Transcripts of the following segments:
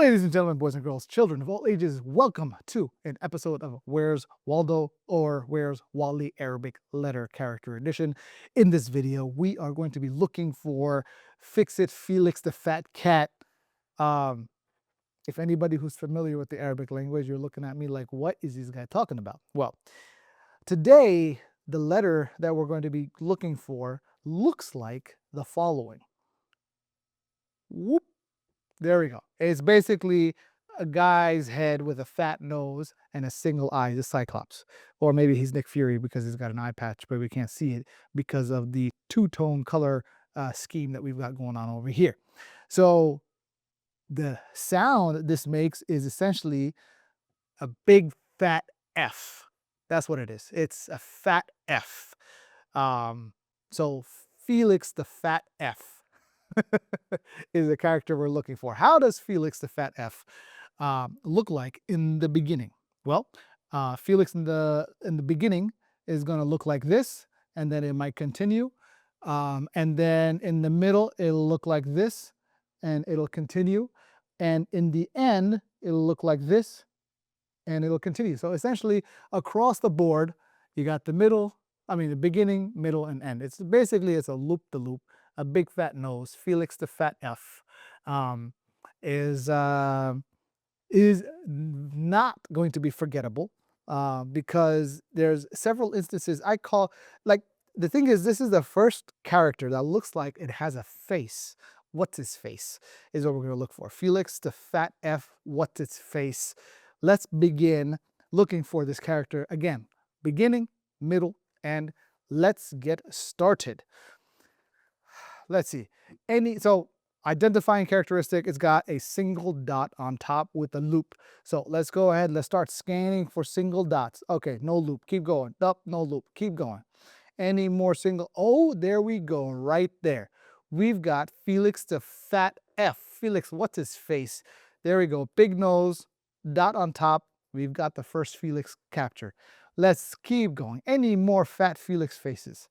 Ladies and gentlemen, boys and girls, children of all ages, welcome to an episode of Where's Waldo or Where's Wally Arabic Letter Character Edition. In this video, we are going to be looking for Fix-It Felix the Fat Cat. Um, if anybody who's familiar with the Arabic language, you're looking at me like, what is this guy talking about? Well, today, the letter that we're going to be looking for looks like the following. Whoop. There we go. It's basically a guy's head with a fat nose and a single eye, the Cyclops. Or maybe he's Nick Fury because he's got an eye patch, but we can't see it because of the two-tone color scheme that we've got going on over here. So the sound this makes is essentially a big fat F. That's what it is. It's a fat F. So Felix the Fat F is the character we're looking for. How does Felix the Fat F look like in the beginning? Well, Felix in the beginning is going to look like this, and then it might continue. And then in the middle, it'll look like this, and it'll continue. And in the end, it'll look like this, and it'll continue. So essentially, across the board, you got the beginning, middle, and end. It's basically a loop-the-loop, a big fat nose. Felix the Fat F is not going to be forgettable because there's several instances the thing is, this is the first character that looks like it has a face. What's his face is what we're going to look for. Felix the Fat F, what's its face? Let's begin looking for this character again. Beginning, middle, and let's get started. Let's see. So identifying characteristic, it's got a single dot on top with a loop. So let's go ahead. Let's start scanning for single dots. Okay, no loop. Keep going. Up, no loop. Keep going. Any more single? Oh, there we go. Right there. We've got Felix the Fat F. Felix, what's his face? There we go. Big nose, dot on top. We've got the first Felix captured. Let's keep going. Any more fat Felix faces?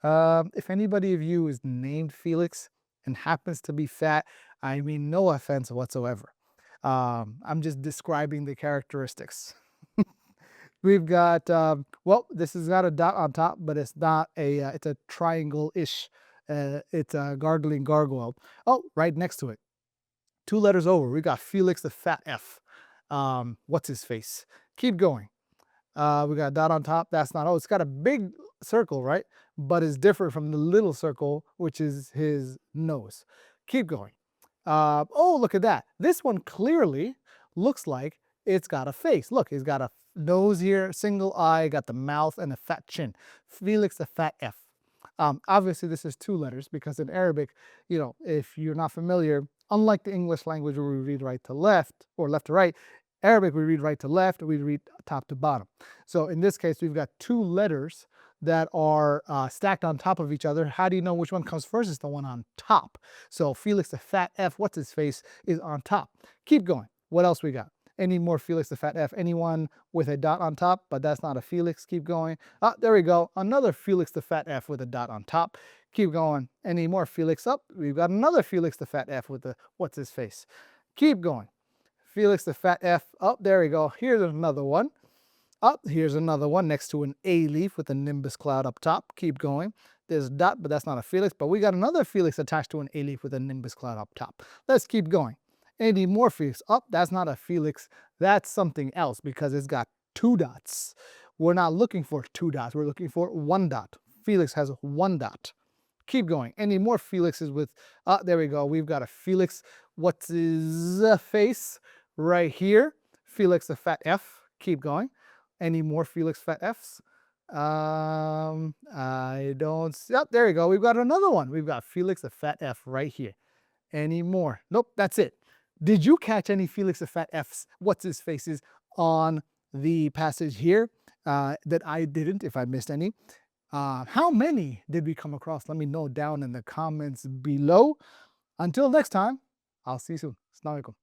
If anybody of you is named Felix and happens to be fat, I mean no offense whatsoever. I'm just describing the characteristics. We've got, this has got a dot on top, but it's not it's a triangle-ish. It's a gargling gargoyle. Oh, right next to it. 2 letters over, we got Felix the Fat F. What's his face? Keep going. We got a dot on top. That's not, it's got a big circle, right? But it's different from the little circle, which is his nose. Keep going. Oh, look at that. This one clearly looks like it's got a face. Look, he's got a nose here, single eye, got the mouth and a fat chin. Felix the Fat F. Obviously, this is 2 letters because in Arabic, if you're not familiar, unlike the English language where we read right to left or left to right, Arabic, we read right to left, we read top to bottom. So in this case, we've got 2 letters that are stacked on top of each other. How do you know which one comes first? It's the one on top. So Felix the Fat F, what's his face, is on top. Keep going. What else we got? Any more Felix the Fat F? Anyone with a dot on top, but that's not a Felix? Keep going. There we go. Another Felix the Fat F with a dot on top. Keep going. Any more Felix? We've got another Felix the Fat F with the what's his face. Keep going. Felix the Fat F. There we go. Here's another one. Here's another one next to an A leaf with a nimbus cloud up top. Keep going. There's a dot, but that's not a Felix. But we got another Felix attached to an A leaf with a nimbus cloud up top. Let's keep going. Any more Felix? That's not a Felix. That's something else because it's got 2 dots. We're not looking for 2 dots. We're looking for 1 dot. Felix has 1 dot. Keep going. Any more Felixes with, there we go. We've got a Felix. What's his face? Right here. Felix the Fat F. Keep going. Any more Felix Fat Fs? I don't see. There we go. We've got another one. We've got Felix the Fat F right here. Any more? Nope, that's it. Did you catch any Felix the Fat F's, what's his faces, on the passage here that I didn't, if I missed any? How many did we come across? Let me know down in the comments below. Until next time, I'll see you soon. Assalamu alaikum.